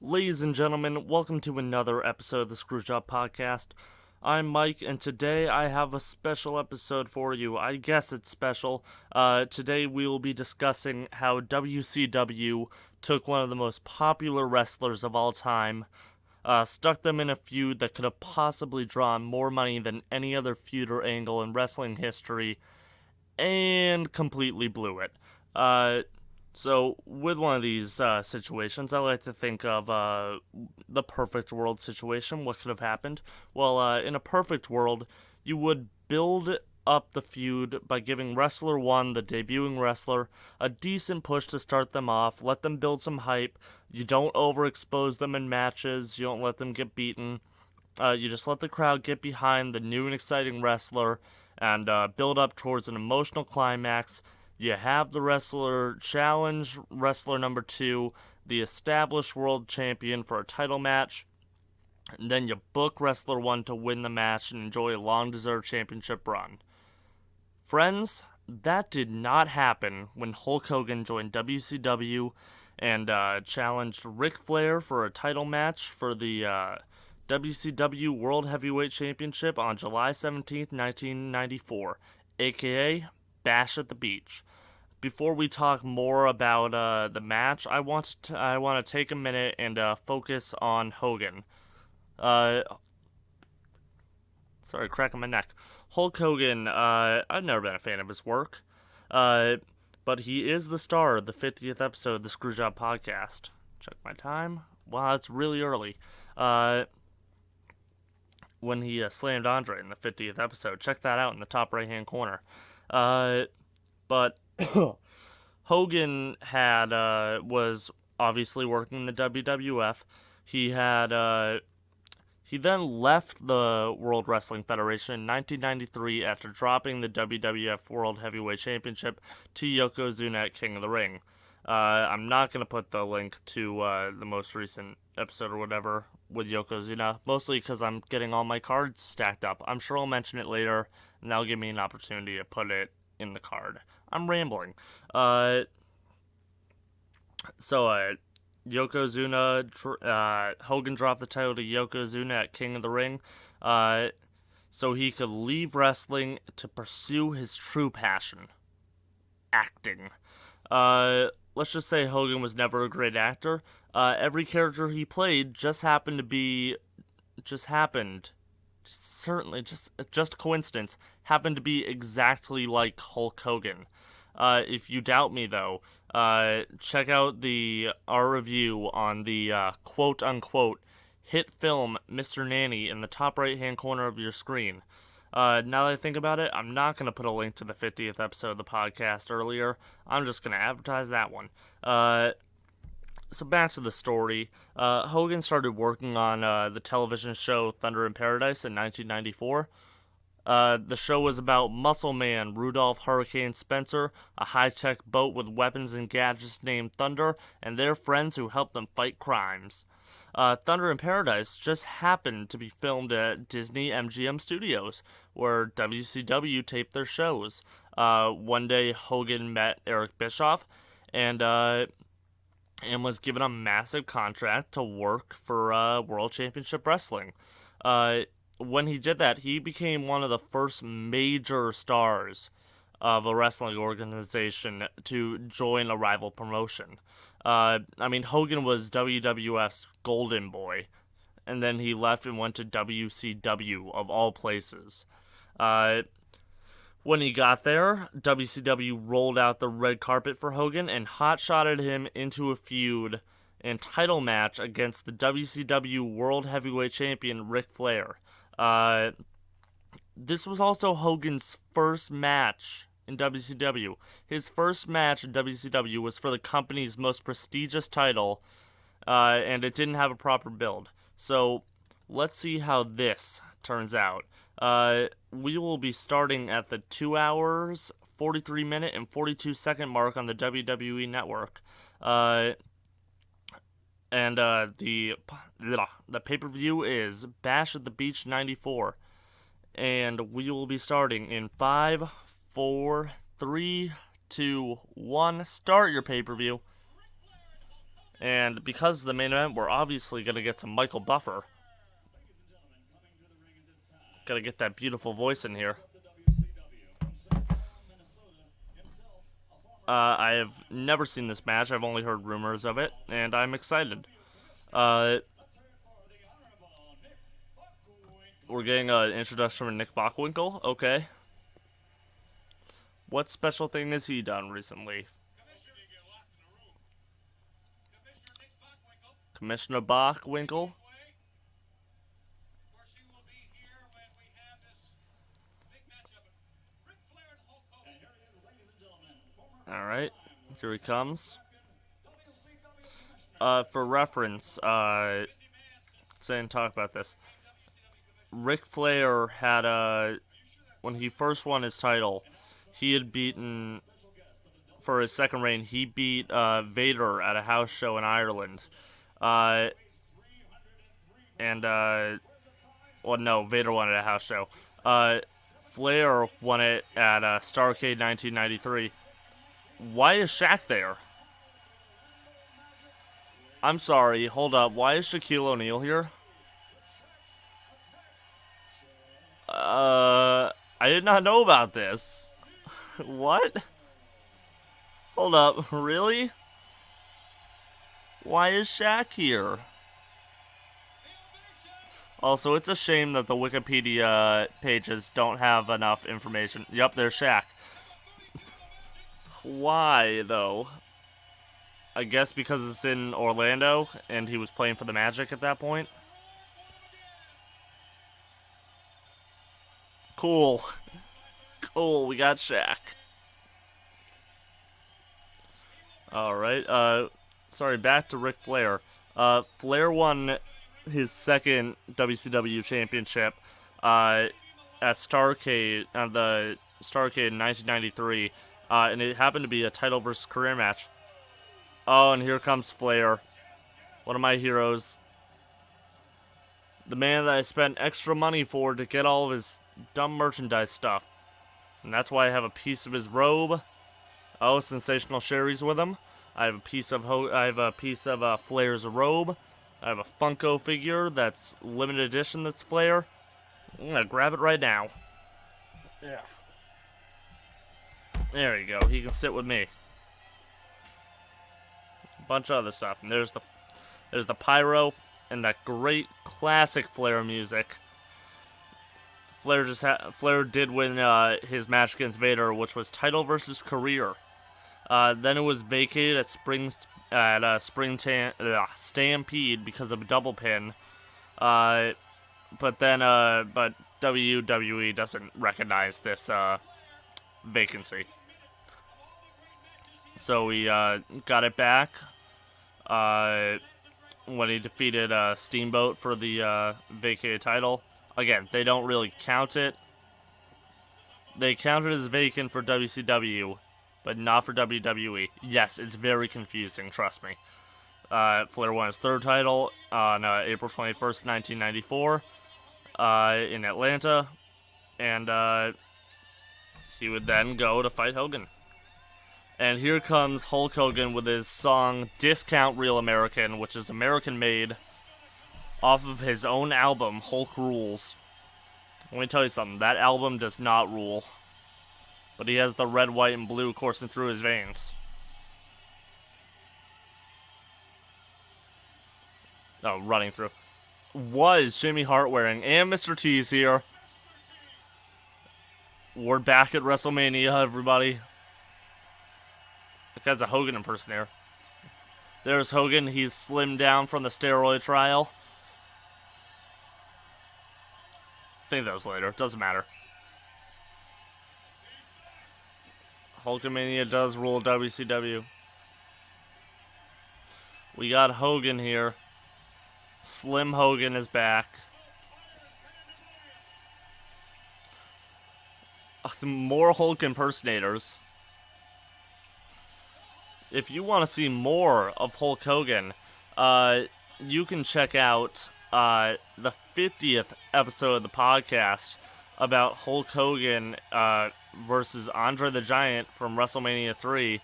Ladies and gentlemen, welcome to another episode of the Screwjob Podcast. I'm Mike, and today I have a special episode for you. I guess it's special. Today we will be discussing how WCW took one of the most popular wrestlers of all time, stuck them in a feud that could have possibly drawn more money than any other feud or angle in wrestling history, and completely blew it. So, with one of these situations, I like to think of the perfect world situation. What could have happened? Well, in a perfect world, you would build up the feud by giving Wrestler 1, the debuting wrestler, a decent push to start them off, let them build some hype. You don't overexpose them in matches, you don't let them get beaten. You just let the crowd get behind the new and exciting wrestler and build up towards an emotional climax. You have the wrestler challenge wrestler number 2, the established world champion, for a title match. And then you book wrestler 1 to win the match and enjoy a long-deserved championship run. Friends, that did not happen when Hulk Hogan joined WCW and challenged Ric Flair for a title match for the WCW World Heavyweight Championship on July 17th, 1994, aka Bash at the Beach. Before we talk more about the match, I want to take a minute and focus on Hogan. Sorry, cracking my neck. Hulk Hogan, I've never been a fan of his work, but he is the star of the 50th episode of the Screwjob Podcast. Check my time. Wow, it's really early. When he slammed Andre in the 50th episode. Check that out in the top right-hand corner. But Hogan was obviously working in the WWF. He then left the World Wrestling Federation in 1993 after dropping the WWF World Heavyweight Championship to Yokozuna at King of the Ring. I'm not going to put the link to the most recent episode or whatever with Yokozuna, mostly because I'm getting all my cards stacked up. I'm sure I'll mention it later, and that'll give me an opportunity to put it in the card. I'm rambling. Yokozuna, Hogan dropped the title to Yokozuna at King of the Ring, so he could leave wrestling to pursue his true passion, acting. Let's just say Hogan was never a great actor. Every character he played just coincidence, happened to be exactly like Hulk Hogan. If you doubt me, though, check out our review on the quote-unquote hit film Mr. Nanny in the top right-hand corner of your screen. Now that I think about it, I'm not going to put a link to the 50th episode of the podcast earlier. I'm just going to advertise that one. So back to the story. Hogan started working on the television show Thunder in Paradise in 1994. The show was about Muscle Man Rudolph Hurricane Spencer, a high-tech boat with weapons and gadgets named Thunder, and their friends who helped them fight crimes. Thunder in Paradise just happened to be filmed at Disney MGM Studios, where WCW taped their shows. One day, Hogan met Eric Bischoff, and was given a massive contract to work for World Championship Wrestling. When he did that, he became one of the first major stars of a wrestling organization to join a rival promotion. Hogan was WWF's golden boy, and then he left and went to WCW, of all places. When he got there, WCW rolled out the red carpet for Hogan and hot-shotted him into a feud and title match against the WCW World Heavyweight Champion Ric Flair. This was also Hogan's first match in WCW. His first match in WCW was for the company's most prestigious title, and it didn't have a proper build. So, let's see how this turns out. We will be starting at the 2 hours, 43 minute, and 42 second mark on the WWE Network. The pay-per-view is Bash at the Beach 94. And we will be starting in 5, 4, 3, 2, 1. Start your pay-per-view. And because of the main event, we're obviously going to get some Michael Buffer. Gotta get that beautiful voice in here. I have never seen this match. I've only heard rumors of it, and I'm excited. We're getting an introduction from Nick Bockwinkel. Okay. What special thing has he done recently? Commissioner Bockwinkel? Alright, here he comes. For reference, saying talk about this. Ric Flair had when he first won his title, he had beaten, for his second reign, he beat Vader at a house show in Ireland. Vader won at a house show. Flair won it at Starrcade 1993. Why is Shaq there? I'm sorry, hold up. Why is Shaquille O'Neal here? I did not know about this. What? Hold up, really? Why is Shaq here? Also, it's a shame that the Wikipedia pages don't have enough information. Yup, there's Shaq. Why, though? I guess because it's in Orlando, and he was playing for the Magic at that point. Cool. Cool, we got Shaq. Alright, sorry, back to Ric Flair. Flair won his second WCW championship, at Starrcade, the Starrcade in 1993. And it happened to be a title versus career match. Oh, and here comes Flair. One of my heroes. The man that I spent extra money for to get all of his dumb merchandise stuff. And that's why I have a piece of his robe. Oh, Sensational Sherry's with him. I have a piece of Flair's robe. I have a Funko figure that's limited edition that's Flair. I'm gonna grab it right now. Yeah. There you go. He can sit with me. A bunch of other stuff. And there's the pyro and that great classic Flair music. Flair did win his match against Vader, which was title versus career. Then it was vacated at Stampede because of a double pin. But WWE doesn't recognize this vacancy. So he got it back when he defeated Steamboat for the vacated title. Again, they don't really count it. They count it as vacant for WCW, but not for WWE. Yes, it's very confusing, trust me. Flair won his third title on April 21st, 1994 in Atlanta, and he would then go to fight Hogan. And here comes Hulk Hogan with his song Discount Real American, which is American-made, off of his own album, Hulk Rules. Let me tell you something, that album does not rule. But he has the red, white, and blue coursing through his veins. Oh, running through. Was Jimmy Hart wearing? And Mr. T's here. We're back at WrestleMania, everybody. That guy's a Hogan impersonator. There's Hogan. He's slimmed down from the steroid trial. I think that was later. It doesn't matter. Hulkamania does rule WCW. We got Hogan here. Slim Hogan is back. More Hulk impersonators. If you want to see more of Hulk Hogan, you can check out the 50th episode of the podcast about Hulk Hogan versus Andre the Giant from WrestleMania 3,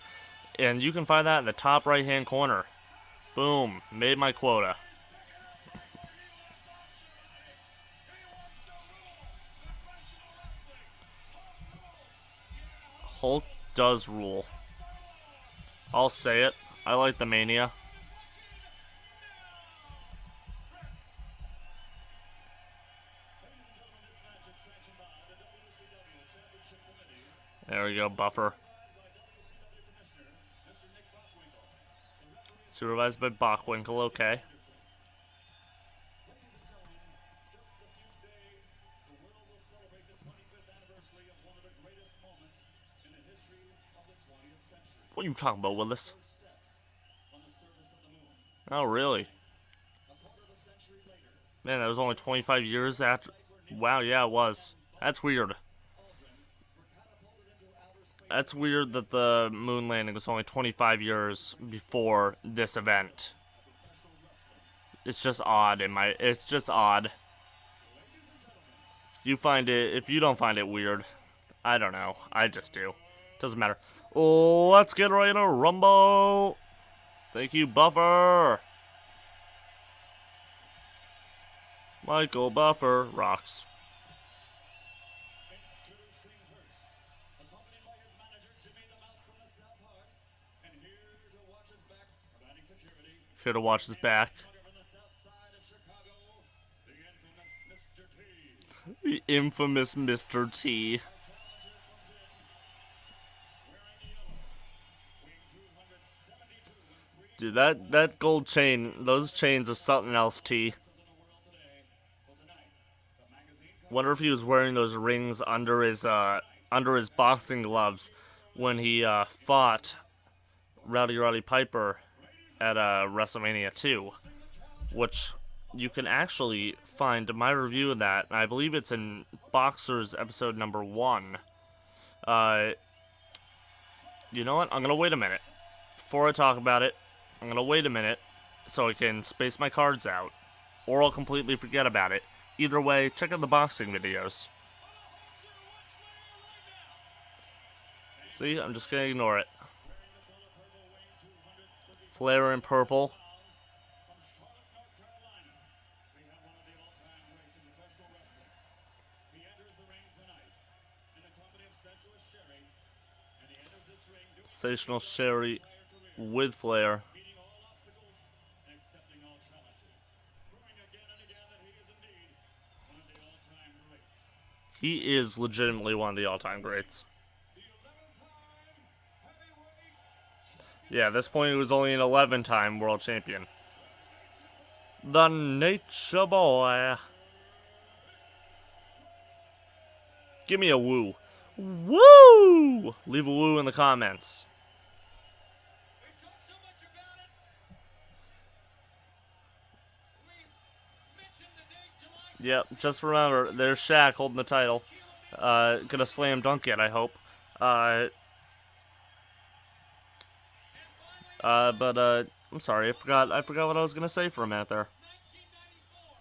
and you can find that in the top right-hand corner. Boom. Made my quota. Hulk does rule. I'll say it. I like the Mania. There we go, Buffer. Supervised by Bockwinkel, okay. What are you talking about, Willis? Oh, really? Man, that was only 25 years after... Wow, yeah, it was. That's weird. That's weird that the moon landing was only 25 years before this event. It's just odd It's just odd. If you don't find it weird, I don't know. I just do. Doesn't matter. Let's get ready to rumble. Thank you, Buffer. Michael Buffer rocks. Here to watch his back. The infamous Mr. T. Dude, that gold chain, those chains are something else, T. Wonder if he was wearing those rings under his boxing gloves when he fought Roddy Piper at WrestleMania 2, which you can actually find my review of that. I believe it's in Boxers episode number 1. You know what? I'm gonna wait a minute before I talk about it. I'm gonna wait a minute so I can space my cards out, or I'll completely forget about it. Either way, check out the boxing videos. See, I'm just gonna ignore it. Flair in purple. Sensational Sherry with Flair. He is legitimately one of the all-time greats. Yeah, at this point he was only an 11-time world champion. The Nature Boy. Give me a woo. Woo! Leave a woo in the comments. Yep, just remember, there's Shaq holding the title. Gonna slam dunk it, I hope. But I'm sorry, I forgot what I was gonna say for a minute there.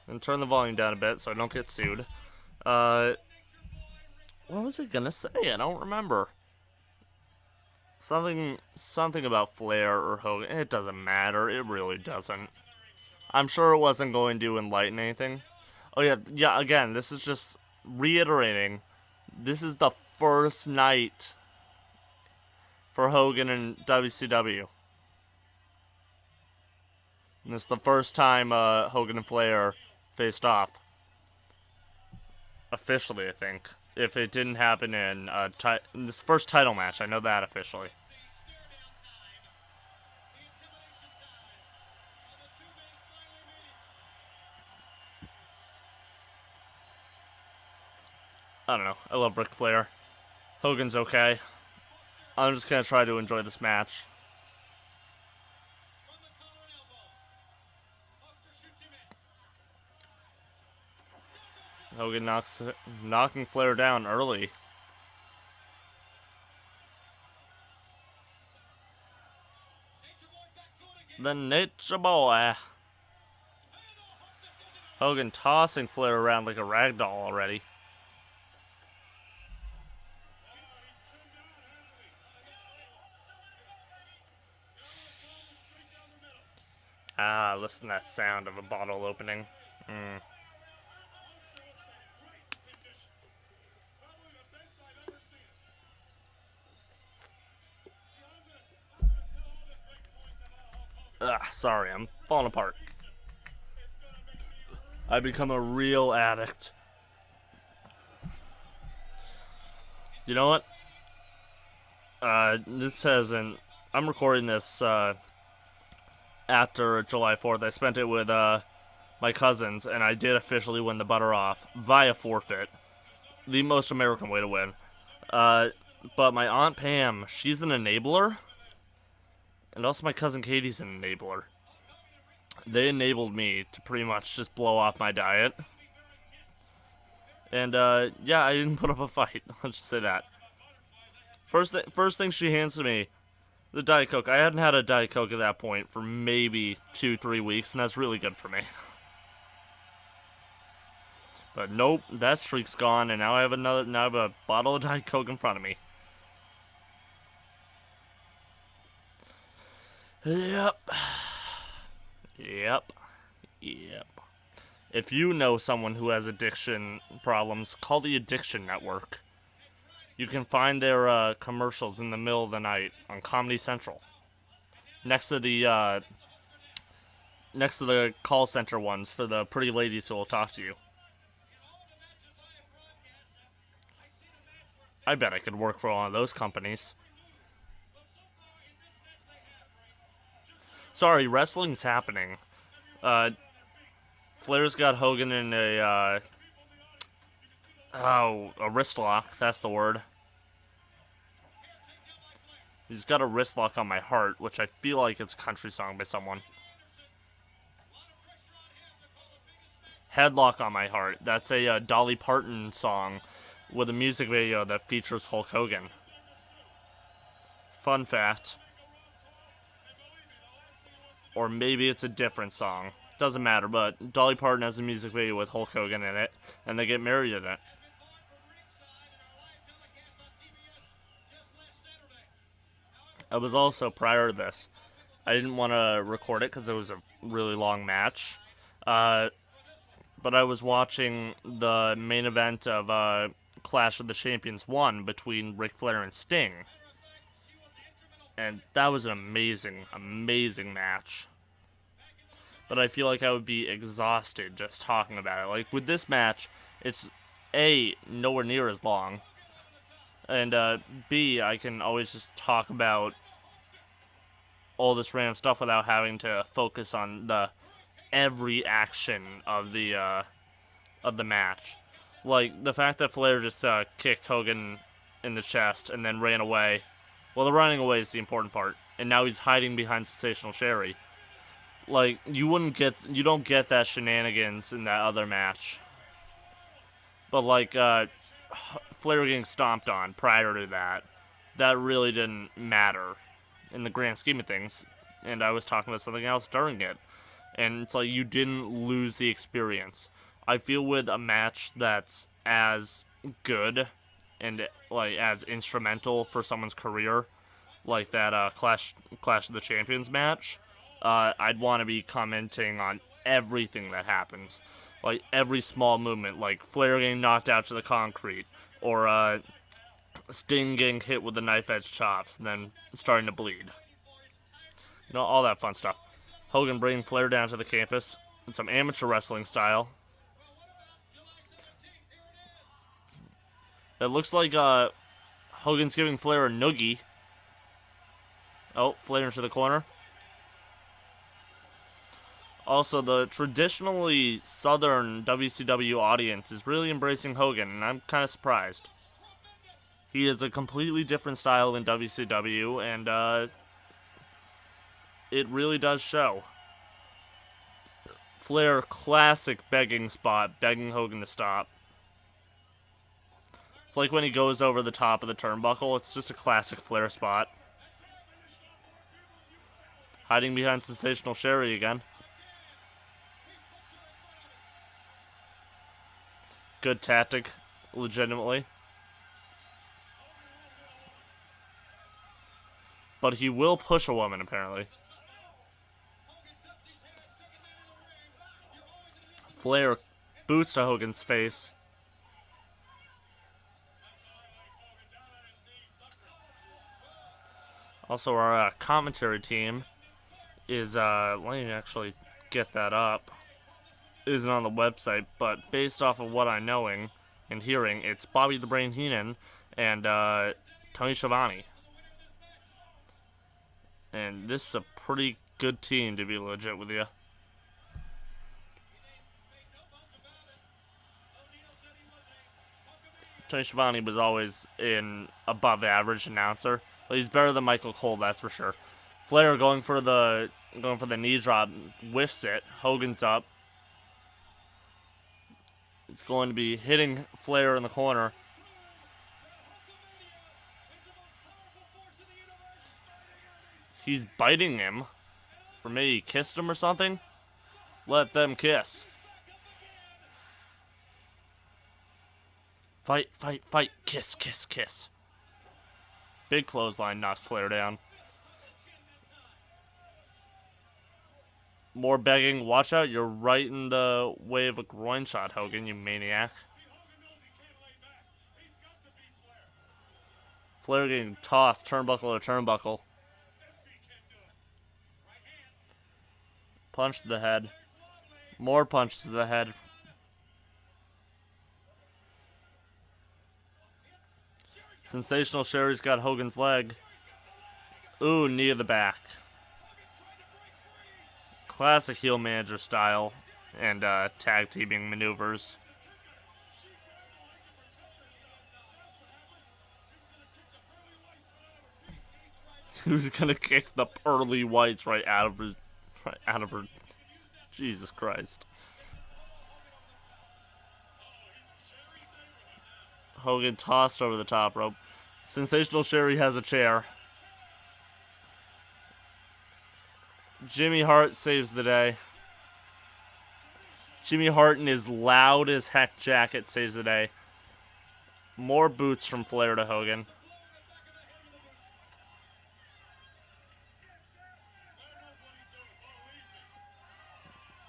And turn the volume down a bit so I don't get sued. What was I gonna say? I don't remember. Something about Flair or Hogan. It doesn't matter. It really doesn't. I'm sure it wasn't going to enlighten anything. Oh yeah, again, this is just reiterating. This is the first night for Hogan and WCW. And this is the first time Hogan and Flair faced off. Officially, I think. If it didn't happen in this first title match, I know that officially. I don't know. I love Ric Flair. Hogan's okay. I'm just gonna try to enjoy this match. Hogan knocking Flair down early. The Nature Boy. Hogan tossing Flair around like a rag doll already. Ah, listen to that sound of a bottle opening. Ugh, sorry, I'm falling apart. I become a real addict. You know what? This hasn't. I'm recording this after July 4th. I spent it with my cousins, and I did officially win the butter off via forfeit. The most American way to win. But my Aunt Pam, she's an enabler. And also my cousin Katie's an enabler. They enabled me to pretty much just blow off my diet. And, yeah, I didn't put up a fight. Let's just say that. First thing she hands to me, the Diet Coke. I hadn't had a Diet Coke at that point for maybe 2-3 weeks, and that's really good for me. But nope, that streak's gone, and now I have a bottle of Diet Coke in front of me. Yep. If you know someone who has addiction problems, call the Addiction Network. You can find their commercials in the middle of the night on Comedy Central. Next to the call center ones for the pretty ladies who will talk to you. I bet I could work for one of those companies. Sorry, wrestling's happening. Flair's got Hogan in a wrist lock, that's the word. He's got a wrist lock on my heart, which I feel like it's a country song by someone. Headlock on my heart, that's a Dolly Parton song with a music video that features Hulk Hogan. Fun fact. Or maybe it's a different song. Doesn't matter, but Dolly Parton has a music video with Hulk Hogan in it, and they get married in it. I was also, prior to this, I didn't want to record it because it was a really long match. But I was watching the main event of Clash of the Champions 1 between Ric Flair and Sting. And that was an amazing, amazing match. But I feel like I would be exhausted just talking about it. Like, with this match, it's A, nowhere near as long. And B, I can always just talk about all this random stuff without having to focus on every action of the match. Like, the fact that Flair just kicked Hogan in the chest and then ran away. Well, the running away is the important part. And now he's hiding behind Sensational Sherry. Like, you don't get that shenanigans in that other match. But, like, Flair getting stomped on prior to that really didn't matter in the grand scheme of things. And I was talking about something else during it. And it's like, you didn't lose the experience. I feel with a match that's as good and, like, as instrumental for someone's career, like that Clash of the Champions match, I'd want to be commenting on everything that happens. Like, every small movement, like Flair getting knocked out to the concrete, or Sting getting hit with the knife-edge chops and then starting to bleed. You know, all that fun stuff. Hogan bringing Flair down to the campus in some amateur wrestling style. It looks like Hogan's giving Flair a noogie. Oh, Flair into the corner. Also, the traditionally southern WCW audience is really embracing Hogan, and I'm kind of surprised. He is a completely different style than WCW, and it really does show. Flair, classic begging spot, begging Hogan to stop. It's like when he goes over the top of the turnbuckle, it's just a classic Flair spot. Hiding behind Sensational Sherry again. Good tactic, legitimately. But he will push a woman, apparently. Flair boots to Hogan's face. Also, our commentary team is, let me actually get that up. Isn't on the website, but based off of what I'm knowing and hearing, it's Bobby the Brain Heenan and Tony Schiavone. And this is a pretty good team, to be legit with you. Tony Schiavone was always an above-average announcer, but he's better than Michael Cole, that's for sure. Flair going for the knee drop, whiffs it. Hogan's up. It's going to be hitting Flair in the corner. He's biting him. Or maybe he kissed him or something. Let them kiss. Fight, fight, fight. Kiss, kiss, kiss. Big clothesline knocks Flair down. More begging. Watch out, you're right in the way of a groin shot, Hogan, you maniac. Flair getting tossed, turnbuckle to turnbuckle. Punch to the head. More punches to the head. Sensational Sherry's got Hogan's leg. Ooh, knee to the back. Classic heel manager style and tag teaming maneuvers. Who's gonna kick the pearly whites right out of her? Jesus Christ. Hogan tossed over the top rope. Sensational Sherry has a chair. Jimmy Hart saves the day. Jimmy Hart in his loud as heck jacket saves the day. More boots from Flair to Hogan.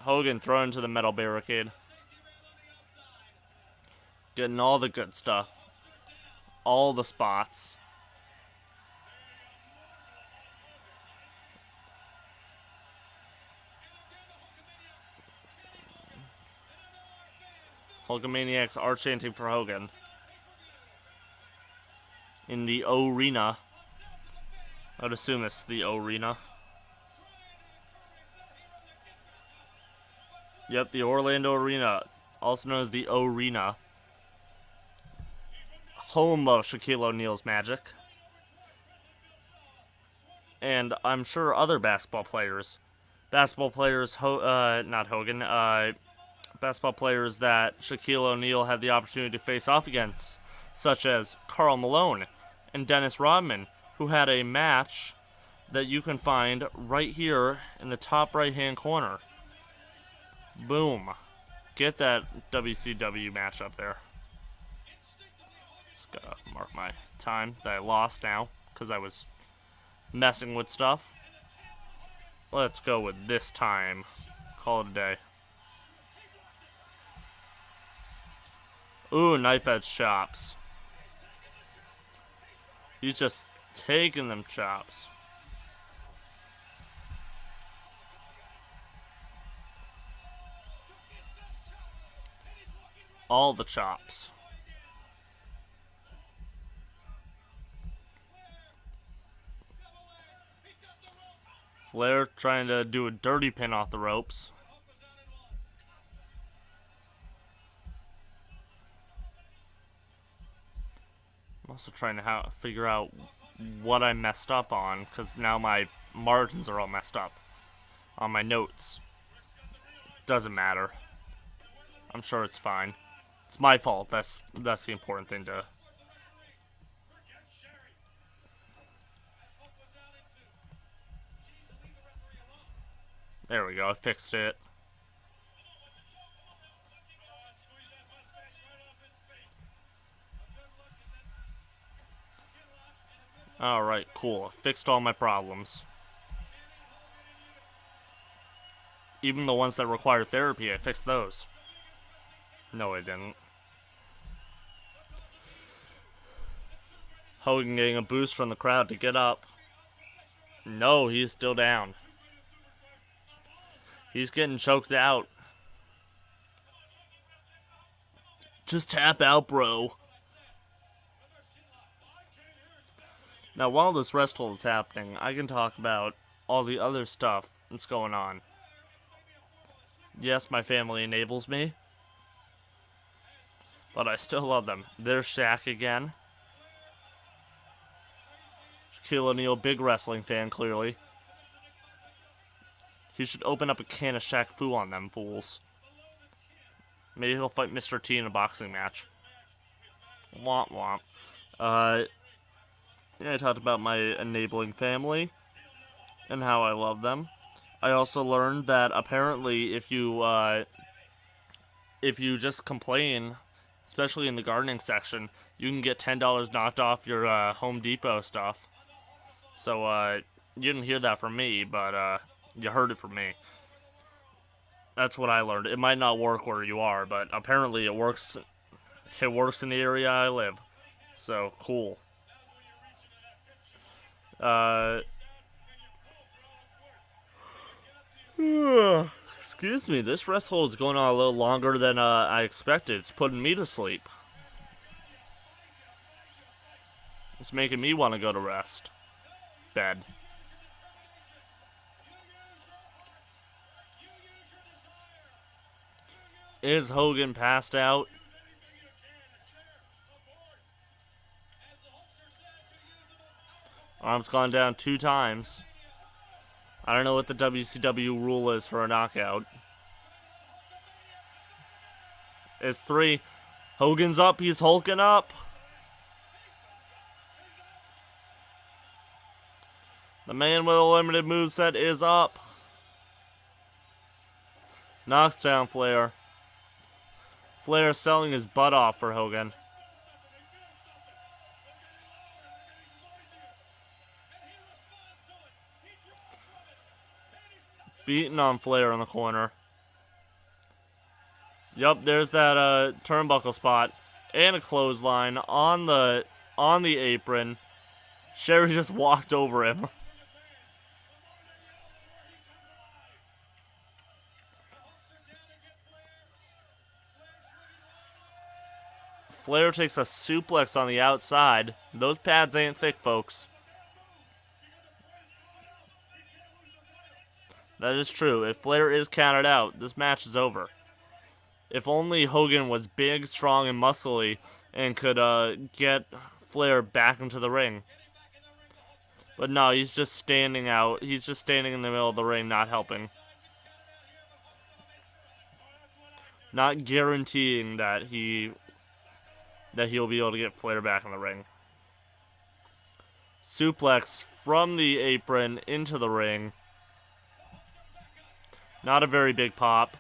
Hogan thrown into the metal barricade. Getting all the good stuff. All the spots. Hulkamaniacs are chanting for Hogan. In the O-Rena. I would assume it's the O-Rena. Yep, the Orlando Arena. Also known as the O-Rena. Home of Shaquille O'Neal's magic. And I'm sure other basketball players. Basketball players, not Hogan, basketball players that Shaquille O'Neal had the opportunity to face off against, such as Karl Malone and Dennis Rodman, who had a match that you can find right here in the top right-hand corner. Boom. Get that WCW match up there. Just gotta mark my time that I lost now, because I was messing with stuff. Let's go with this time. Call it a day. Ooh, knife edge chops. He's just taking them chops. All the chops. Flair trying to do a dirty pin off the ropes. I'm also trying to figure out what I messed up on, because now my margins are all messed up on my notes. Doesn't matter. I'm sure it's fine. It's my fault. That's the important thing to... There we go. I fixed it. Alright, cool. Fixed all my problems. Even the ones that require therapy, I fixed those. No, he didn't. Hogan getting a boost from the crowd to get up. No, he's still down. He's getting choked out. Just tap out, bro. Now, while this rest hold is happening, I can talk about all the other stuff that's going on. Yes, my family enables me, but I still love them. There's Shaq again. Shaquille O'Neal, big wrestling fan, clearly. He should open up a can of Shaq Fu on them fools. Maybe he'll fight Mr. T in a boxing match. Womp womp. Yeah, I talked about my enabling family and how I love them. I also learned that apparently if you just complain, especially in the gardening section, you can get $10 knocked off your Home Depot stuff. So you didn't hear that from me, but you heard it from me. That's what I learned. It might not work where you are, but apparently it works. It works in the area I live. So cool. Excuse me, this rest hold is going on a little longer than I expected. It's putting me to sleep. It's making me want to go to rest. Bed. Is Hogan passed out? Arm's gone down 2 times. I don't know what the WCW rule is for a knockout. It's 3. Hogan's up. He's hulking up. The man with a limited moveset is up. Knocks down Flair. Flair selling his butt off for Hogan. Beating on Flair in the corner. Yup, there's that turnbuckle spot. And a clothesline on the apron. Sherry just walked over him. Flair takes a suplex on the outside. Those pads ain't thick, folks. That is true. If Flair is counted out, this match is over. If only Hogan was big, strong, and muscly and could get Flair back into the ring. But no, he's just standing out. He's just standing in the middle of the ring, not helping. Not guaranteeing that he'll be able to get Flair back in the ring. Suplex from the apron into the ring. Not a very big pop.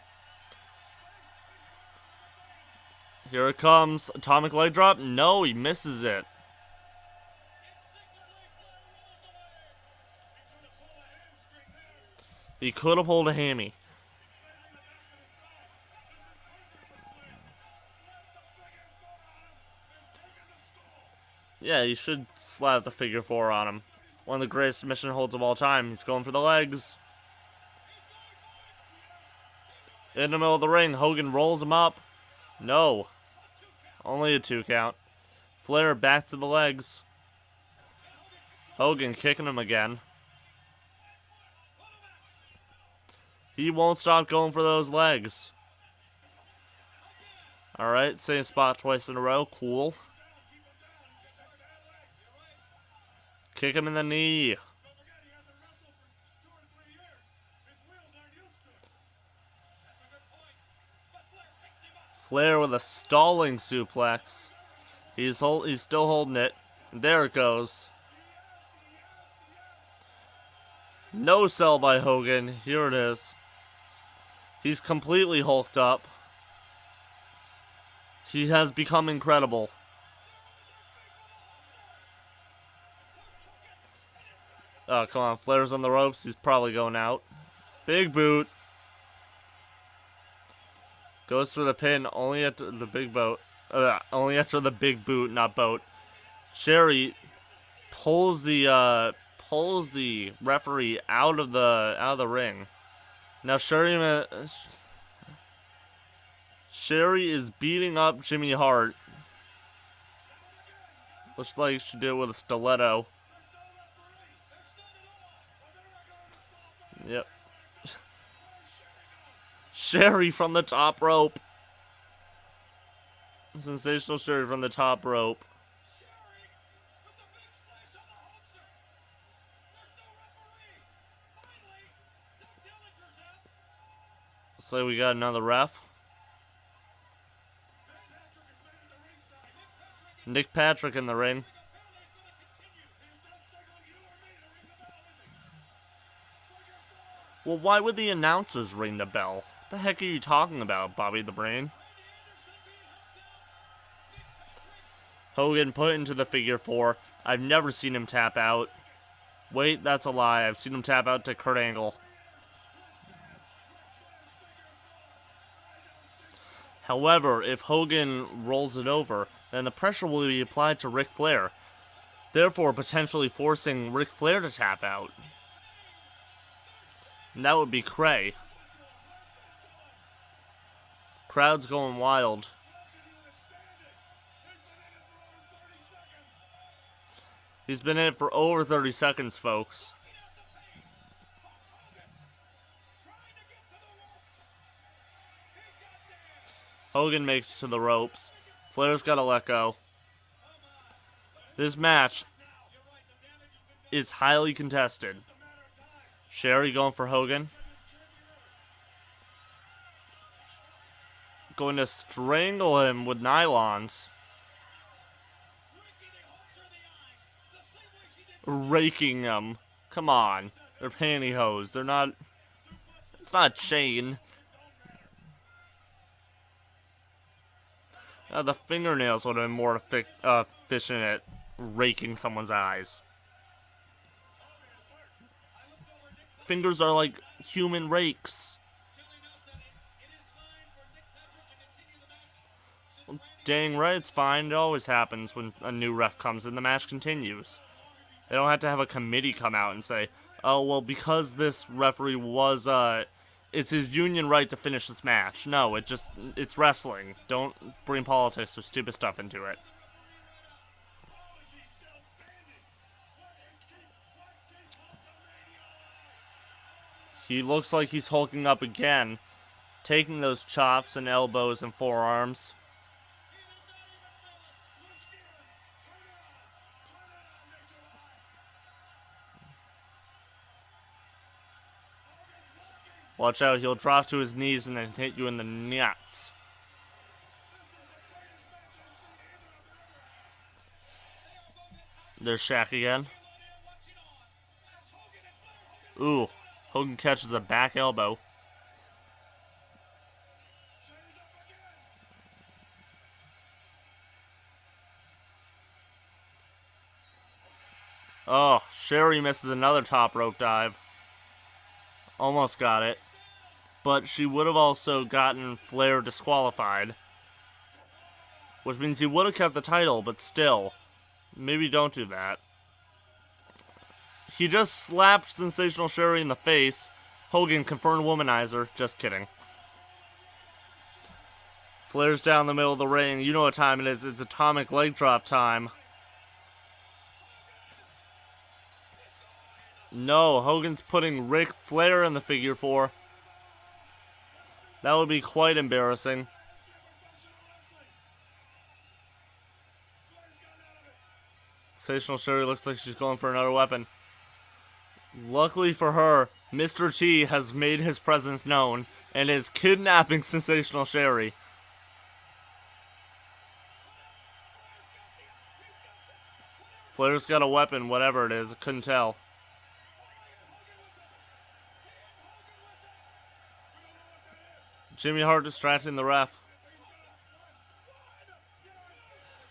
Here it comes. Atomic leg drop. No, he misses it. He could have pulled a hammy. Yeah, you should slap the figure 4 on him. One of the greatest submission holds of all time. He's going for the legs. In the middle of the ring, Hogan rolls him up. No. Only a 2 count. Flair back to the legs. Hogan kicking him again. He won't stop going for those legs. Alright, same spot twice in a row. Cool. Kick him in the knee. Flair with a stalling suplex. He's still holding it. There it goes. No sell by Hogan. Here it is. He's completely hulked up. He has become incredible. Oh, come on. Flair's on the ropes. He's probably going out. Big boot. Goes for the pin only at the big boat. Only after the big boot, not boat. Sherry pulls the referee out of the ring. Now Sherry is beating up Jimmy Hart. Looks like she did it with a stiletto. Yep. Sherry from the top rope. Sensational Sherry from the top rope. Looks like we got another ref. Nick Patrick in the ring. Well, why would the announcers ring the bell? What the heck are you talking about, Bobby the Brain? Hogan put into the figure 4. I've never seen him tap out. Wait, that's a lie. I've seen him tap out to Kurt Angle. However, if Hogan rolls it over, then the pressure will be applied to Ric Flair, therefore potentially forcing Ric Flair to tap out. And that would be cray. Crowd's going wild. He's been in it for over 30 seconds, folks. Hogan makes it to the ropes. Flair's got to let go. This match is highly contested. Sherry going for Hogan. Going to strangle him with nylons. Raking him. Come on. They're pantyhose. They're not... It's not a chain. The fingernails would have been more efficient at raking someone's eyes. Fingers are like human rakes. Well, dang right, it's fine. It always happens when a new ref comes in, the match continues. They don't have to have a committee come out and say, oh, well, because this referee was, it's his union right to finish this match. No, it's wrestling. Don't bring politics or stupid stuff into it. He looks like he's hulking up again, taking those chops and elbows and forearms. Watch out, he'll drop to his knees and then hit you in the nuts. There's Shaq again. Ooh, Hogan catches a back elbow. Oh, Sherry misses another top rope dive. Almost got it. But she would have also gotten Flair disqualified. Which means he would have kept the title, but still. Maybe don't do that. He just slapped Sensational Sherry in the face. Hogan confirmed womanizer. Just kidding. Flair's down the middle of the ring. You know what time it is. It's atomic leg drop time. No, Hogan's putting Ric Flair in the figure 4. That would be quite embarrassing. Sensational Sherry looks like she's going for another weapon. Luckily for her, Mr. T has made his presence known and is kidnapping Sensational Sherry. Flair's got a weapon, whatever it is, I couldn't tell. Jimmy Hart distracting the ref.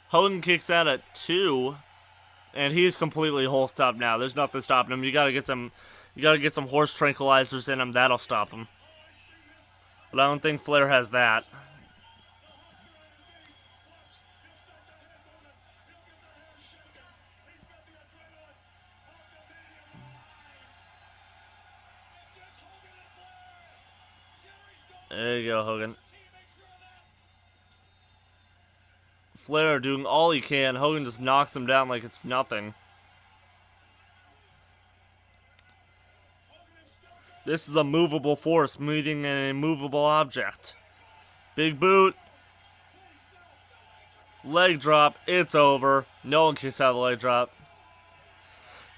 Hogan kicks out at 2, and he's completely hulked up now. There's nothing stopping him. You gotta get some horse tranquilizers in him. That'll stop him. But I don't think Flair has that. There you go, Hogan. Flair doing all he can. Hogan just knocks him down like it's nothing. This is a movable force meeting an immovable object. Big boot. Leg drop. It's over. No one kicks out of the leg drop.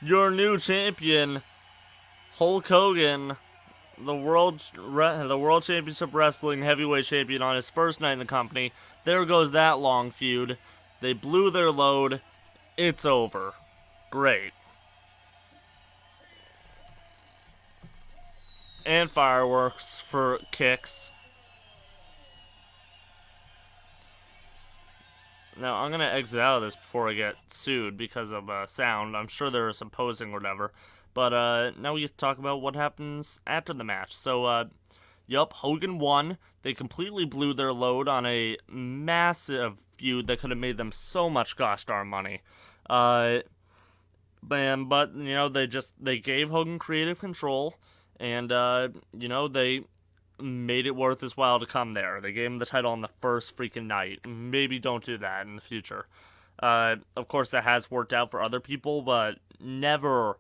Your new champion, Hulk Hogan, the World Championship Wrestling Heavyweight Champion on his first night in the company. There goes that long feud. They blew their load. It's over. Great. And fireworks for kicks. Now, I'm going to exit out of this before I get sued because of sound. I'm sure there is some posing or whatever. But now we get to talk about what happens after the match. So, Hogan won. They completely blew their load on a massive feud that could have made them so much gosh darn money. But they gave Hogan creative control. And, they made it worth his while to come there. They gave him the title on the first freaking night. Maybe don't do that in the future. Of course, that has worked out for other people, but never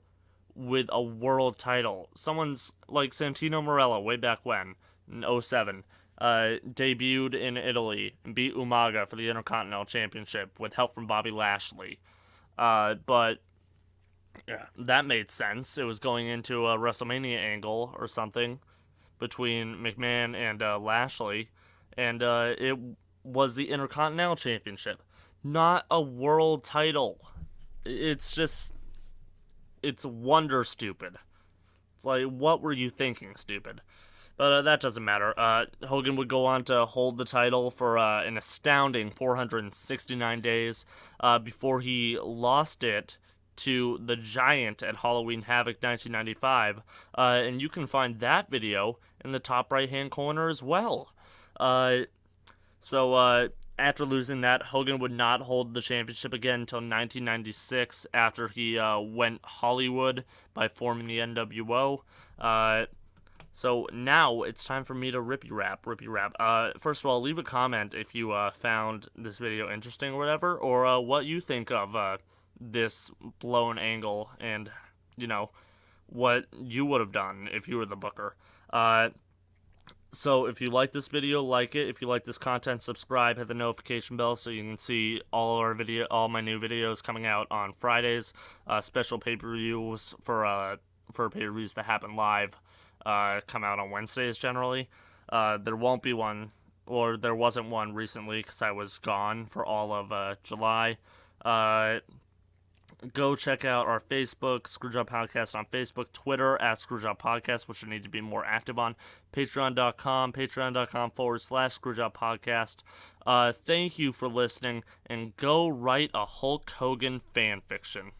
with a world title. Someone's like Santino Marella way back when, in 2007, debuted in Italy and beat Umaga for the Intercontinental Championship with help from Bobby Lashley. But yeah, that made sense. It was going into a WrestleMania angle or something between McMahon and Lashley, and it was the Intercontinental Championship, not a world title. It's wonder stupid. It's like, what were you thinking, stupid? But that doesn't matter. Hogan would go on to hold the title for an astounding 469 days before he lost it to the Giant at Halloween Havoc 1995, and you can find that video in the top right-hand corner as well. So after losing that, Hogan would not hold the championship again until 1996 after he went Hollywood by forming the NWO. So now it's time for me to rippy rap. First of all, leave a comment if you found this video interesting or whatever, or what you think of this blown angle and, what you would have done if you were the booker. So if you like this video, like it. If you like this content, subscribe, hit the notification bell so you can see all my new videos coming out on Fridays. Special pay-per-views for pay-per-views that happen live come out on Wednesdays generally. There won't be one, or there wasn't one recently because I was gone for all of July. Go check out our Facebook, Screwjob Podcast on Facebook, Twitter at Screwjob Podcast, which I need to be more active on, patreon.com/Screwjob Podcast. Thank you for listening, and go write a Hulk Hogan fan fiction.